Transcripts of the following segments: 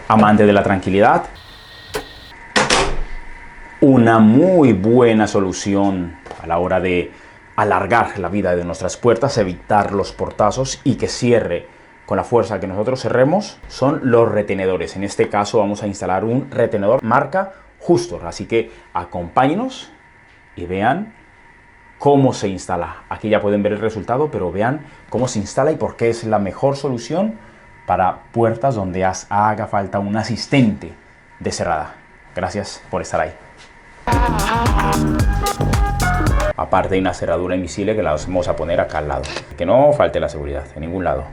amante de la tranquilidad, una muy buena solución a la hora de alargar la vida de nuestras puertas, evitar los portazos y que cierre con la fuerza que nosotros cerremos, son los retenedores. En este caso vamos a instalar un retenedor marca Justor, así que acompáñenos y vean cómo se instala. Aquí ya pueden ver el resultado, pero vean cómo se instala y por qué es la mejor solución para puertas donde haga falta un asistente de cerrada. Gracias por estar ahí. Aparte hay una cerradura invisible que la vamos a poner acá al lado. Que no falte la seguridad en ningún lado.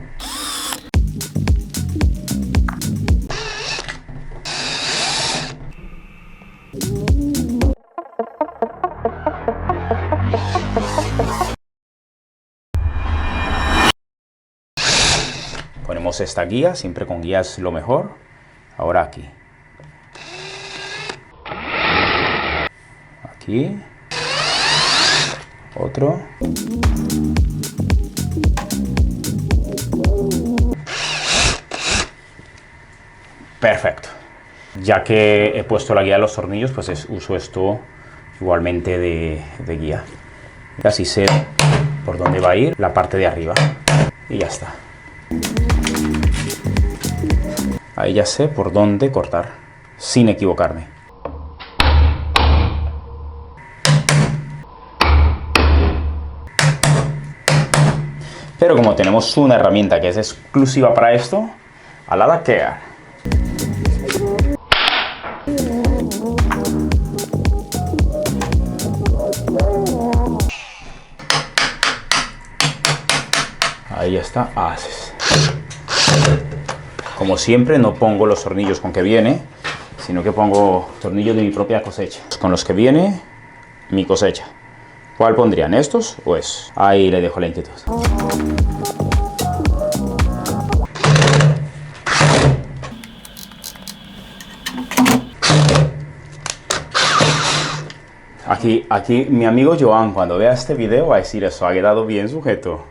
Ponemos esta guía, siempre con guía es lo mejor. Ahora aquí. Aquí. Otro. Perfecto. Ya que he puesto la guía de los tornillos, pues uso esto igualmente de guía. Y así sé por dónde va a ir la parte de arriba. Y ya está. Ahí ya sé por dónde cortar, sin equivocarme. Pero como tenemos una herramienta que es exclusiva para esto, a la queda. Ahí está, haces. Como siempre no pongo los tornillos con que viene, sino que pongo tornillos de mi propia cosecha. Con los que viene mi cosecha. ¿Cuál pondrían? ¿Estos o es? Ahí le dejo la inquietud. Aquí mi amigo Joan, cuando vea este video, va a decir eso, ha quedado bien sujeto.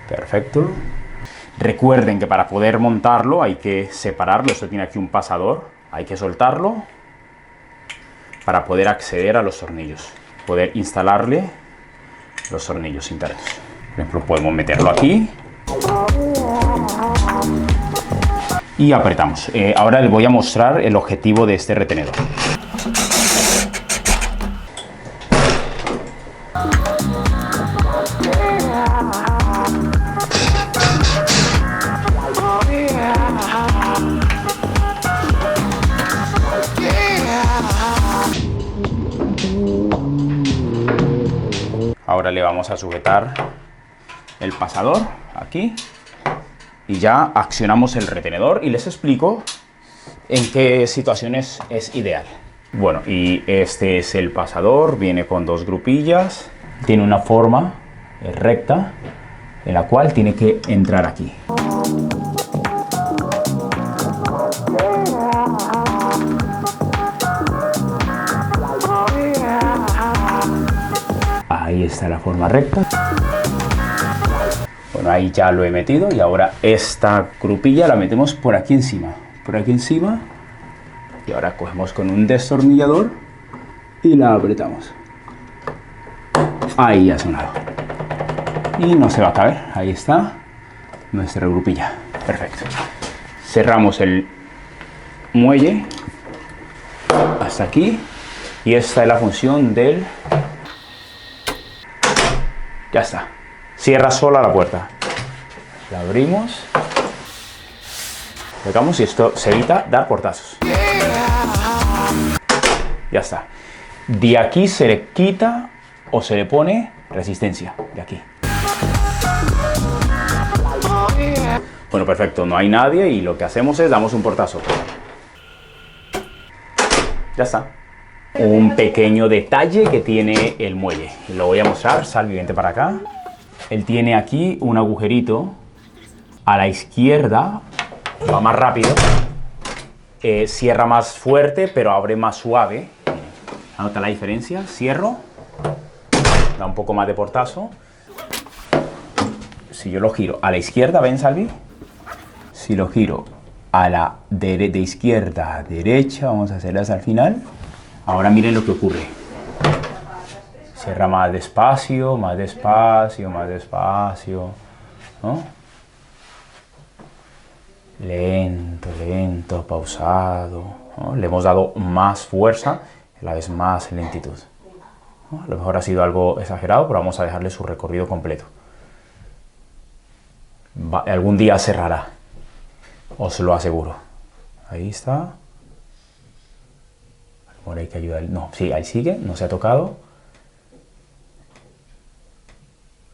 Perfecto. Recuerden que para poder montarlo hay que separarlo. Esto tiene aquí un pasador. Hay que soltarlo para poder acceder a los tornillos. Poder instalarle los tornillos internos. Por ejemplo, podemos meterlo aquí. Y apretamos. Ahora les voy a mostrar el objetivo de este retenedor. Ahora le vamos a sujetar el pasador aquí y ya accionamos el retenedor y les explico en qué situaciones es ideal. Bueno, y este es el pasador, viene con dos grupillas, tiene una forma recta en la cual tiene que entrar aquí. Ahí está la forma recta. Bueno, ahí ya lo he metido y ahora esta grupilla la metemos por aquí encima. Por aquí encima. Y ahora cogemos con un destornillador y la apretamos. Ahí ha sonado. Y no se va a caer. Ahí está nuestra grupilla. Perfecto. Cerramos el muelle hasta aquí. Y esta es la función del... Ya está. Cierra sola la puerta. La abrimos. Pegamos y esto se evita dar portazos. Ya está. De aquí se le quita o se le pone resistencia. De aquí. Bueno, perfecto. No hay nadie y lo que hacemos es damos un portazo. Ya está. Un pequeño detalle que tiene el muelle. Lo voy a mostrar. Salvi, vente para acá. Él tiene aquí un agujerito a la izquierda. Va más rápido. Cierra más fuerte, pero abre más suave. Anota la diferencia. Cierro. Da un poco más de portazo. si yo lo giro a la izquierda, ¿ven, Salvi? Si lo giro a la de izquierda a derecha, vamos a hacerlo hasta el final. Ahora miren lo que ocurre. Cierra más despacio, más despacio, más despacio, ¿no? Lento, lento, pausado, ¿no? Le hemos dado más fuerza, a la vez más lentitud, ¿no? A lo mejor ha sido algo exagerado, pero vamos a dejarle su recorrido completo. Algún día cerrará, os lo aseguro. Ahí está. Ahora hay que ayudar. No, sí, ahí sigue, no se ha tocado.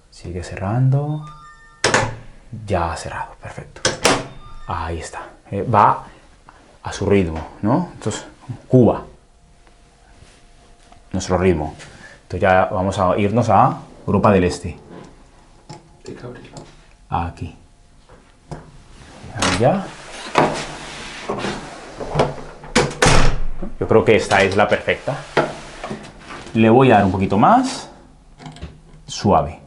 Sigue cerrando. Ya ha cerrado, perfecto. Ahí está. Va a su ritmo, ¿no? Entonces, Cuba. Nuestro ritmo. Entonces ya vamos a irnos a Europa del Este. Aquí. Ahí ya. Yo creo que esta es la perfecta. Le voy a dar un poquito más. Suave.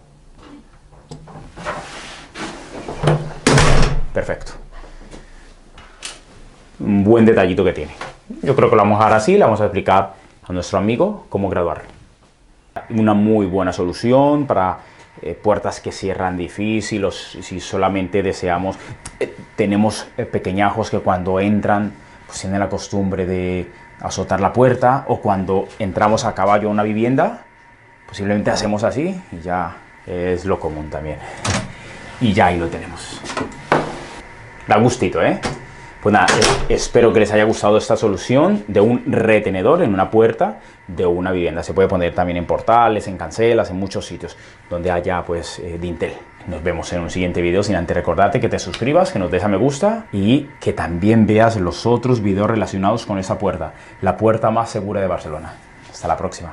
Perfecto. Un buen detallito que tiene. Yo creo que lo vamos a dejar así. Le vamos a explicar a nuestro amigo cómo graduar. Una muy buena solución para puertas que cierran difícil, o si solamente deseamos, tenemos pequeñajos que cuando entran pues tienen la costumbre de azotar la puerta, o cuando entramos a caballo a una vivienda, posiblemente hacemos así y ya es lo común también. Y ya ahí lo tenemos. Da gustito, ¿eh? Pues nada, espero que les haya gustado esta solución de un retenedor en una puerta de una vivienda. Se puede poner también en portales, en cancelas, en muchos sitios donde haya pues dintel. Nos vemos en un siguiente video, sin antes recordarte que te suscribas, que nos des a me gusta y que también veas los otros videos relacionados con esa puerta, la puerta más segura de Barcelona. Hasta la próxima.